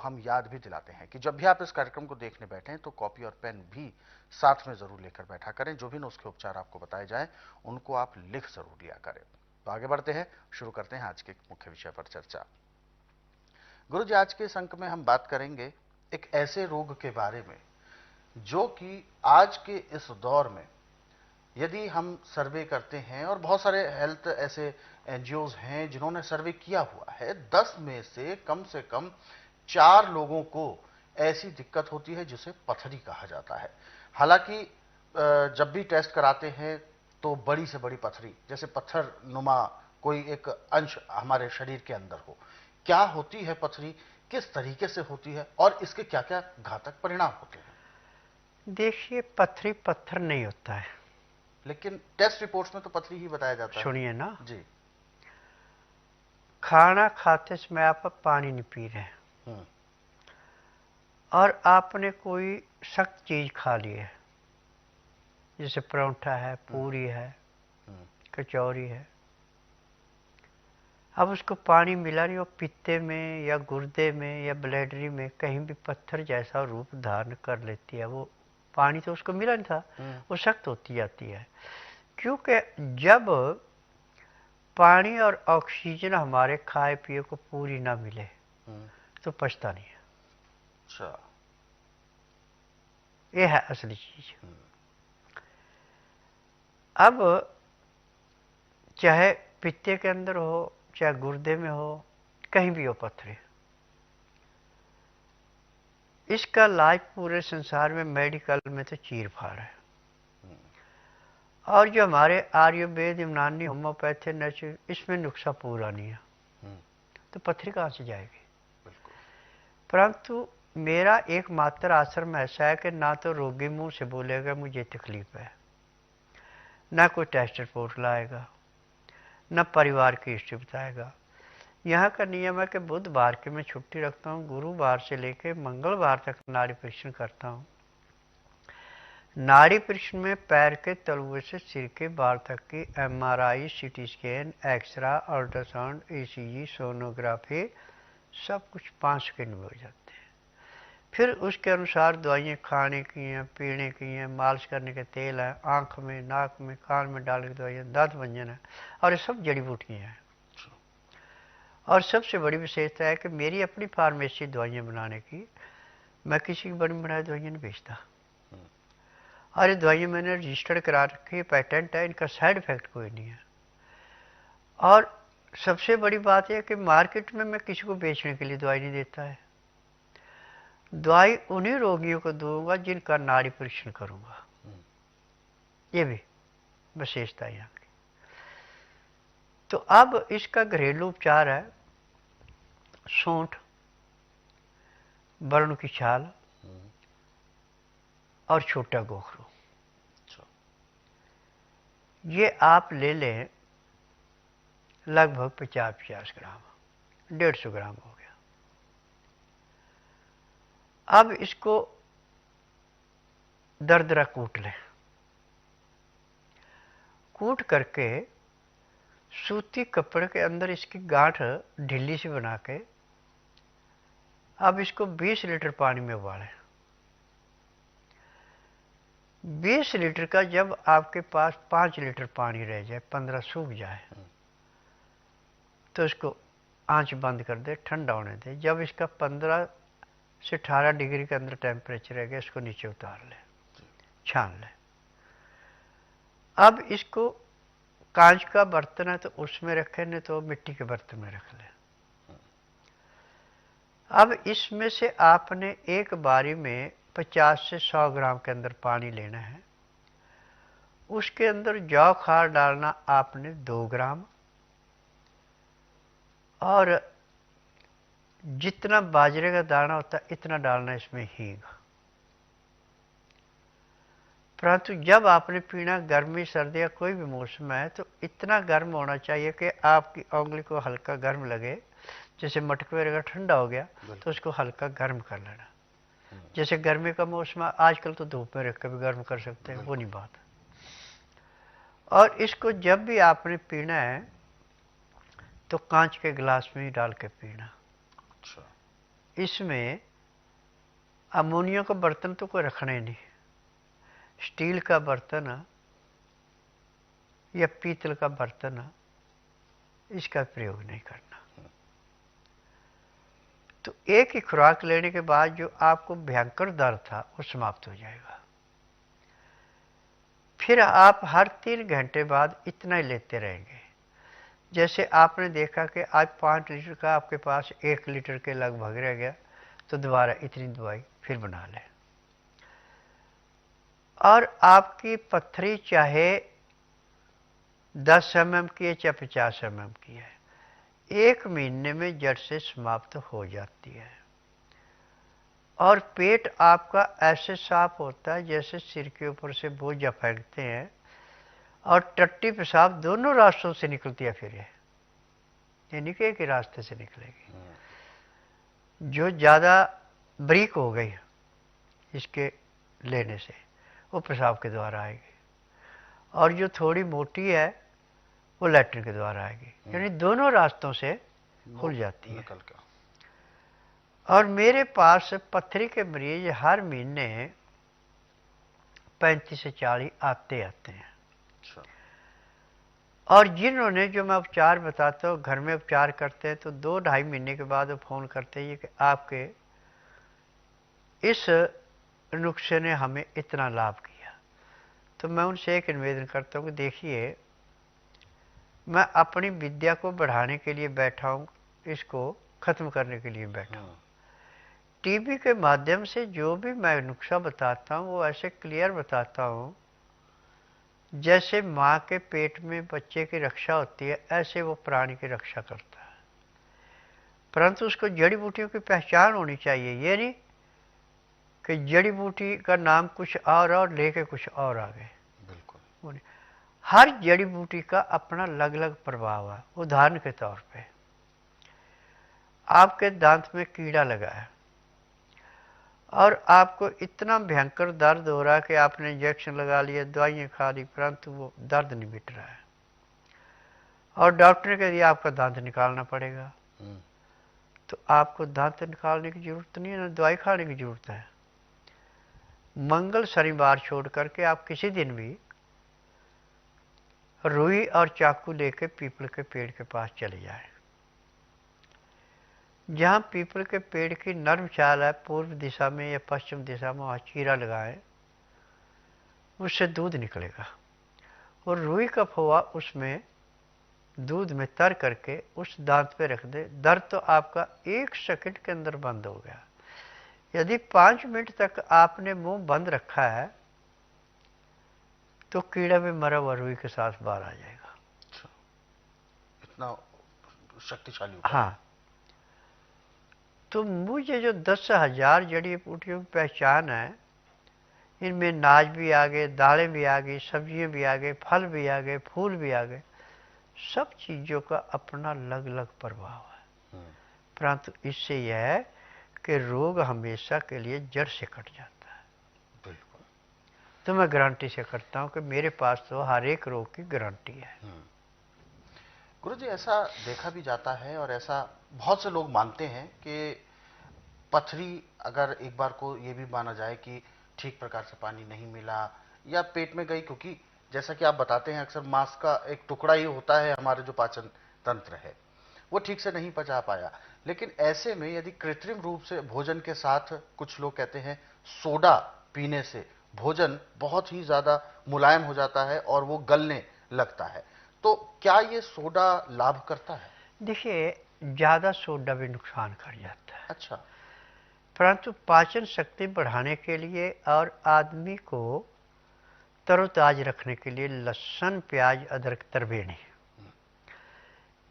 हम याद भी दिलाते हैं कि जब भी आप इस कार्यक्रम को देखने बैठें तो कॉपी और पेन भी साथ में जरूर लेकर बैठा करें। जो भी नुस्खे उपचार आपको बताए जाएं उनको आप लिख जरूर लिया करें। तो आगे बढ़ते हैं, शुरू करते हैं आज के मुख्य विषय पर चर्चा। गुरु जी, आज के इस अंक में हम बात करेंगे एक ऐसे रोग के बारे में जो कि आज के इस दौर में यदि हम सर्वे करते हैं, और बहुत सारे हेल्थ ऐसे एनजीओज हैं जिन्होंने सर्वे किया हुआ है, 10 में से कम 4 लोगों को ऐसी दिक्कत होती है जिसे पथरी कहा जाता है। हालांकि जब भी टेस्ट कराते हैं तो बड़ी से बड़ी पथरी, जैसे पत्थर नुमा कोई एक अंश हमारे शरीर के अंदर हो। क्या होती है पथरी, किस तरीके से होती है और इसके क्या क्या घातक परिणाम होते हैं? देखिए, पथरी पत्थर नहीं होता है। लेकिन टेस्ट रिपोर्ट्स में तो पथरी ही बताया जाता है। सुनिए ना जी। खाना खाते समय आप पानी नहीं पी रहे हम्म। और आपने कोई सख्त चीज खा ली है, जैसे परोठा है, पूरी है, कचौरी है। अब उसको पानी मिला नहीं, वो पित्ते में या गुर्दे में या ब्लैडरी में कहीं भी पत्थर जैसा रूप धारण कर लेती है। वो पानी तो उसको मिला नहीं था, वो सख्त होती जाती है। क्योंकि जब पानी और ऑक्सीजन हमारे खाए पिए को पूरी ना मिले तो पचता नहीं है। अच्छा। ये है असली चीज। अब चाहे पित्ते के अंदर हो, चाहे गुर्दे में हो, कहीं भी हो पथरी, इसका इलाज पूरे संसार में मेडिकल में तो चीर फाड़ है। और जो हमारे आयुर्वेद, यूनानी, होम्योपैथी, नेचुरल, इसमें नुस्खा पूरा नहीं है, तो पथरी कहाँ से जाएगी? परंतु मेरा एकमात्र आश्रम ऐसा है कि ना तो रोगी मुंह से बोलेगा मुझे तकलीफ है, ना कोई टेस्ट रिपोर्ट लाएगा, न परिवार की हिस्ट्री बताएगा। यहाँ का नियम है कि बुधवार की मैं छुट्टी रखता हूँ, गुरुवार से लेकर मंगलवार तक नाड़ी परीक्षण करता हूँ। नाड़ी परीक्षण में पैर के तलुए से सिर के बाल तक की MRI, CT scan, x ray, ultrasound, ECG, sonography, सब कुछ 5 सेकंड में हो जाते हैं। फिर उसके अनुसार दवाइयाँ खाने की हैं, पीने की हैं, मालिश करने के तेल हैं, आँख में, नाक में, कान में डालने की दवाइयाँ, दांत भंजन है, और ये सब जड़ी बूटियाँ हैं। और सबसे बड़ी विशेषता है कि मेरी अपनी फार्मेसी दवाइयाँ बनाने की, मैं किसी की बड़ी बनाई दवाइयाँ नहीं बेचता। और ये दवाइयाँ मैंने रजिस्टर्ड करा रखी है, पेटेंट है, इनका साइड इफेक्ट कोई नहीं है। और सबसे बड़ी बात यह कि मार्केट में मैं किसी को बेचने के लिए दवाई नहीं देता है। दवाई उन्हीं रोगियों को दूंगा जिनका नाड़ी परीक्षण करूंगा। ये भी विशेषता है यहाँ की। तो अब इसका घरेलू उपचार है सूंठ, वरुण की छाल और छोटा गोखरू। ये आप ले लें लगभग 50-50 ग्राम, 150 ग्राम हो गया। अब इसको दरदरा कूट लें। कूट करके सूती कपड़े के अंदर इसकी गांठ ढीली सी बना के अब इसको 20 लीटर पानी में उबालें। 20 लीटर का जब आपके पास 5 लीटर पानी रह जाए, 15 सूख जाए, तो इसको आंच बंद कर दे, ठंडा होने दे। जब इसका 15 से 18 डिग्री के अंदर टेम्परेचर रहेगा, इसको नीचे उतार ले, छान ले। अब इसको कांच का बर्तन है तो उसमें रखें, नहीं तो मिट्टी के बर्तन में रख ले। अब इसमें से आपने एक बारी में 50 से 100 ग्राम के अंदर पानी लेना है। उसके अंदर जौ खार डालना आपने 2 ग्राम, और जितना बाजरे का दाना होता है इतना डालना इसमें हींग। परंतु जब आपने पीना, गर्मी सर्दी या कोई भी मौसम है, तो इतना गर्म होना चाहिए कि आपकी उंगली को हल्का गर्म लगे। जैसे मटके अगर ठंडा हो गया तो उसको हल्का गर्म कर लेना। जैसे गर्मी का मौसम है, आजकल तो धूप में रख कर भी गर्म कर सकते हैं, वो नहीं बात। और इसको जब भी आपने पीना है तो कांच के गिलास में ही डाल के पीना। इसमें अमोनिया का बर्तन तो कोई रखना ही नहीं, स्टील का बर्तन या पीतल का बर्तन इसका प्रयोग नहीं करना। तो एक ही खुराक लेने के बाद जो आपको भयंकर दर्द था वो समाप्त हो जाएगा। फिर आप हर 3 घंटे बाद इतना ही लेते रहेंगे। जैसे आपने देखा कि आज 5 लीटर का आपके पास 1 लीटर के लगभग रह गया, तो दोबारा इतनी दवाई फिर बना लें। और आपकी पथरी चाहे 10 mm की है चाहे 50 mm की है, 1 महीने में जड़ से समाप्त हो जाती है। और पेट आपका ऐसे साफ होता है जैसे सिर के ऊपर से बोझ फेंकते हैं, और टट्टी पेशाब दोनों रास्तों से निकलती है। फिर ये नहीं कि एक ही रास्ते से निकलेगी। जो ज़्यादा ब्रीक हो गई इसके लेने से वो पेशाब के द्वारा आएगी, और जो थोड़ी मोटी है वो लैट्रिन के द्वारा आएगी। यानी दोनों रास्तों से खुल जाती है। और मेरे पास पथरी के मरीज हर महीने 35 से 40 आते हैं। और जिन्होंने, जो मैं उपचार बताता हूँ, घर में उपचार करते हैं, तो 2-2.5 महीने के बाद वो फ़ोन करते हैं कि आपके इस नुस्खे ने हमें इतना लाभ किया। तो मैं उनसे एक निवेदन करता हूँ कि देखिए, मैं अपनी विद्या को बढ़ाने के लिए बैठा हूँ, इसको ख़त्म करने के लिए बैठा हूँ। टीवी के माध्यम से जो भी मैं नुस्खा बताता हूँ वो ऐसे क्लियर बताता हूँ जैसे माँ के पेट में बच्चे की रक्षा होती है, ऐसे वो प्राणी की रक्षा करता है। परंतु उसको जड़ी बूटियों की पहचान होनी चाहिए। ये नहीं कि जड़ी बूटी का नाम कुछ और लेके कुछ और आ गए। बिल्कुल, हर जड़ी बूटी का अपना अलग अलग प्रभाव है। उदाहरण के तौर पे आपके दांत में कीड़ा लगा है और आपको इतना भयंकर दर्द हो रहा है कि आपने इंजेक्शन लगा लिया, दवाइयाँ खा ली, परंतु वो दर्द नहीं मिट रहा है, और डॉक्टर ने कह दिया आपका दांत निकालना पड़ेगा। तो आपको दांत निकालने की जरूरत नहीं है, ना दवाई खाने की जरूरत है। मंगल शनिवार छोड़ करके आप किसी दिन भी रुई और चाकू लेके पीपल के पेड़ के पास चले जाएं। जहाँ पीपल के पेड़ की नर्म छाल है, पूर्व दिशा में या पश्चिम दिशा में, वहाँ चीरा लगाएं, उससे दूध निकलेगा। और रुई का फवा उसमें दूध में तर करके उस दांत पे रख दे। दर्द तो आपका 1 सेकंड के अंदर बंद हो गया। यदि 5 मिनट तक आपने मुंह बंद रखा है तो कीड़ा भी मरा हुआ रुई के साथ बाहर आ जाएगा। इतना शक्तिशाली। हाँ, तो मुझे जो 10,000 जड़ी बूटियों की पहचान है, इनमें नाज भी आ गए, दालें भी आ गई, सब्जियां भी आ गई, फल भी आ गए, फूल भी आ गए। सब चीज़ों का अपना अलग अलग प्रभाव है। परंतु इससे यह है कि रोग हमेशा के लिए जड़ से कट जाता है। बिल्कुल। तो मैं गारंटी से करता हूँ कि मेरे पास तो हर एक रोग की गारंटी है। गुरुजी, ऐसा देखा भी जाता है और ऐसा बहुत से लोग मानते हैं कि पथरी अगर एक बार को ये भी माना जाए कि ठीक प्रकार से पानी नहीं मिला या पेट में गई, क्योंकि जैसा कि आप बताते हैं अक्सर मांस का एक टुकड़ा ही होता है, हमारे जो पाचन तंत्र है वो ठीक से नहीं पचा पाया। लेकिन ऐसे में यदि कृत्रिम रूप से भोजन के साथ, कुछ लोग कहते हैं सोडा पीने से भोजन बहुत ही ज्यादा मुलायम हो जाता है और वो गलने लगता है, तो क्या ये सोडा लाभ करता है? देखिए, ज्यादा सोडा भी नुकसान कर जाता है। अच्छा। परंतु पाचन शक्ति बढ़ाने के लिए और आदमी को तरोताज रखने के लिए लहसुन, प्याज, अदरक, तरबेनी,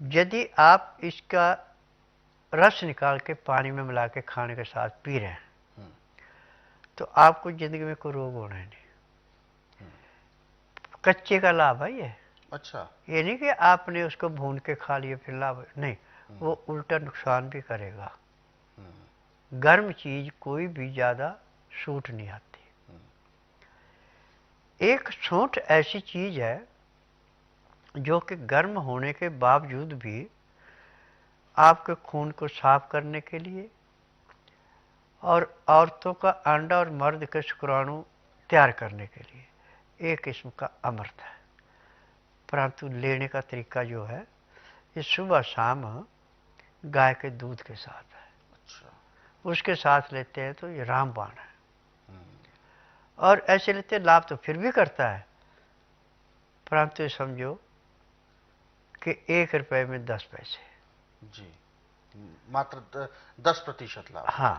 यदि आप इसका रस निकाल के पानी में मिला के खाने के साथ पी रहे हैं तो आपको जिंदगी में कोई रोग होना ही नहीं। कच्चे का लाभ है ये। अच्छा। ये नहीं कि आपने उसको भून के खा लिया फिर लाभ नहीं, वो उल्टा नुकसान भी करेगा। गर्म चीज कोई भी ज्यादा सूट नहीं आती। एक सौंठ ऐसी चीज है जो कि गर्म होने के बावजूद भी आपके खून को साफ करने के लिए, और औरतों का अंडा और मर्द के शुक्राणु तैयार करने के लिए एक किस्म का अमृत है। परंतु लेने का तरीका जो है ये सुबह शाम गाय के दूध के साथ है। अच्छा। उसके साथ लेते हैं तो ये रामबाण है। और ऐसे लेते लाभ तो फिर भी करता है, परंतु ये समझो कि 1 रुपए में 10 पैसे। जी, मात्र 10% लाभ। हाँ।